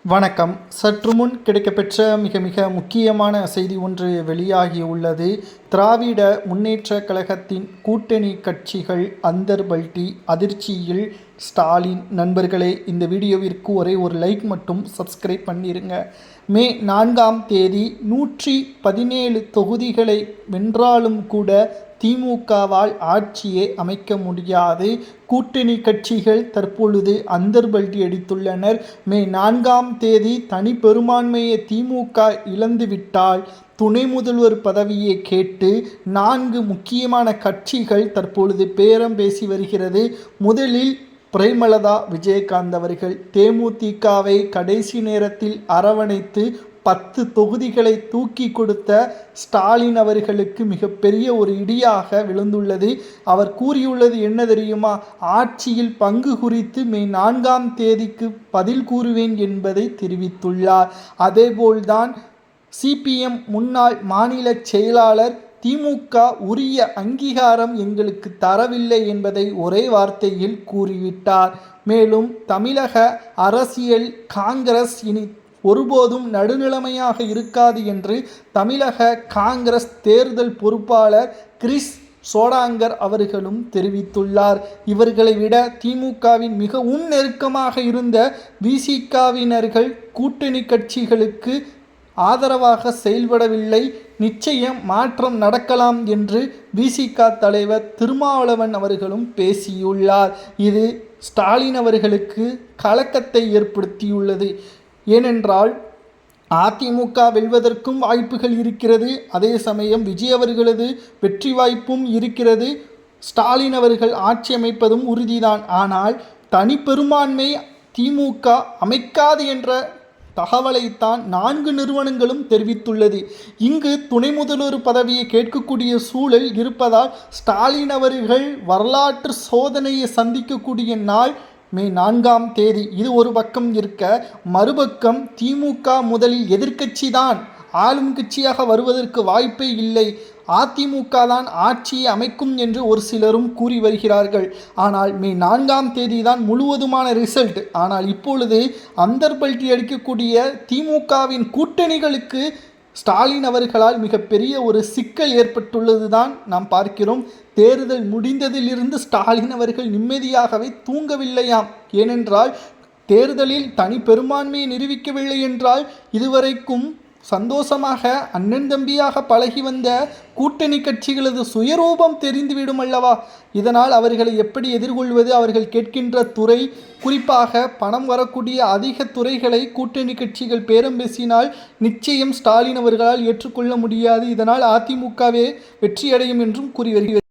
வணக்கம். சற்று முன் கிடைக்கப்பெற்ற மிக முக்கியமான செய்தி ஒன்று வெளியாகியுள்ளது. திராவிட முன்னேற்றக் கழகத்தின் கூட்டணி கட்சிகள் அந்தர்பல்டி அதிர்ச்சியில் ஸ்டாலின். நண்பர்களே, இந்த வீடியோவிற்கு ஒரே ஒரு லைக் மட்டும் சப்ஸ்கிரைப் பண்ணிருங்க. மே 4ஆம் தேதி 117 தொகுதிகளை வென்றாலும் கூட திமுகவால் ஆட்சியை அமைக்க முடியாது. கூட்டணி கட்சிகள் தற்பொழுது அந்தர்பல்டி அடித்துள்ளனர். மே 4ஆம் தேதி தனி பெரும்பான்மையை திமுக இழந்துவிட்டால் துணை முதல்வர் பதவியை கேட்டு 4 முக்கியமான கட்சிகள் தற்பொழுது பேரம் பேசி வருகிறது. முதலில் பிரேமலதா விஜயகாந்த் அவர்கள் தேமுதிகவை கடைசி நேரத்தில் அரவணைத்து 10 தொகுதிகளை தூக்கி கொடுத்த ஸ்டாலின் அவர்களுக்கு மிகப்பெரிய ஒரு இடியாக விழுந்துள்ளது. அவர் கூறியுள்ளது என்ன தெரியுமா? ஆட்சியில் பங்கு குறித்து மே 4ஆம் தேதிக்கு பதில் கூறுவேன் என்பதை தெரிவித்துள்ளார். அதேபோல்தான் சிபிஎம் முன்னாள் மாநில செயலாளர் திமுக உரிய அங்கீகாரம் எங்களுக்கு தரவில்லை என்பதை ஒரே வார்த்தையில் கூறிவிட்டார். மேலும் தமிழக அரசியல் காங்கிரஸ் இனி ஒருபோதும் நடுநிலைமையாக இருக்காது என்று தமிழக காங்கிரஸ் தேர்தல் பொறுப்பாளர் கிரிஷ் சோடாங்கர் அவர்களும் தெரிவித்துள்ளார். இவர்களை விட திமுகவின் மிகவும் நெருக்கமாக இருந்த விசிகவினர்கள் கூட்டணி கட்சிகளுக்கு ஆதரவாக செயல்படவில்லை. நிச்சயம் மாற்றம் நடக்கலாம் என்று விசிக தலைவர் திருமாவளவன் அவர்களும் பேசியுள்ளார். இது ஸ்டாலின் அவர்களுக்கு கலக்கத்தை ஏற்படுத்தியுள்ளது. ஏனென்றால் அதிமுக வெல்வதற்கும் வாய்ப்புகள் இருக்கிறது. அதே சமயம் விஜய் அவர்களது வெற்றி வாய்ப்பும் இருக்கிறது. ஸ்டாலின் அவர்கள் ஆட்சி அமைப்பதும் உறுதிதான். ஆனால் தனி பெரும்பான்மை திமுக அமைக்காது என்ற தகவலைத்தான் 4 நிறுவனங்களும் தெரிவித்துள்ளது. இங்கு துணை முதல்வர் பதவியை கேட்கக்கூடிய சூழல் இருப்பதால் ஸ்டாலின் அவர்கள் வரலாற்று சோதனையை சந்திக்கக்கூடிய நாள் மே 4ஆம் தேதி. இது ஒரு பக்கம் இருக்க, மறுபக்கம் திமுக முதலில் எதிர்க்கட்சி தான், ஆளும் கட்சியாக வருவதற்கு வாய்ப்பே இல்லை, அதிமுக தான் ஆட்சியை அமைக்கும் என்று ஒரு சிலரும் கூறி வருகிறார்கள். ஆனால் மே 4ஆம் தேதி தான் முழுவதுமான ரிசல்ட். ஆனால் இப்பொழுது அந்தர்பல்டி அடிக்கக்கூடிய திமுகவின் கூட்டணிகளுக்கு ஸ்டாலின் அவர்களால் மிகப்பெரிய ஒரு சிக்கல் ஏற்பட்டுள்ளது தான் நாம் பார்க்கிறோம். தேர்தல் முடிந்ததிலிருந்து ஸ்டாலின் அவர்கள் நிம்மதியாகவே தூங்கவில்லையாம். ஏனென்றால் தேர்தலில் தனி பெரும்பான்மையை நிரூபிக்கவில்லை என்றால் இதுவரைக்கும் சந்தோஷமாக அண்ணன் தம்பியாக பழகி வந்த கூட்டணி கட்சிகளது சுயரூபம் தெரிந்துவிடும் அல்லவா? இதனால் அவர்களை எப்படி எதிர்கொள்வது? அவர்கள் கேட்கின்ற துறை, குறிப்பாக பணம் வரக்கூடிய அதிக துறைகளை கூட்டணி கட்சிகள் பேரம் பேசினால் நிச்சயம் ஸ்டாலின் அவர்களால் ஏற்றுக்கொள்ள முடியாது. இதனால் அதிமுகவே வெற்றியடையும் என்றும் கூறி வருகிறது.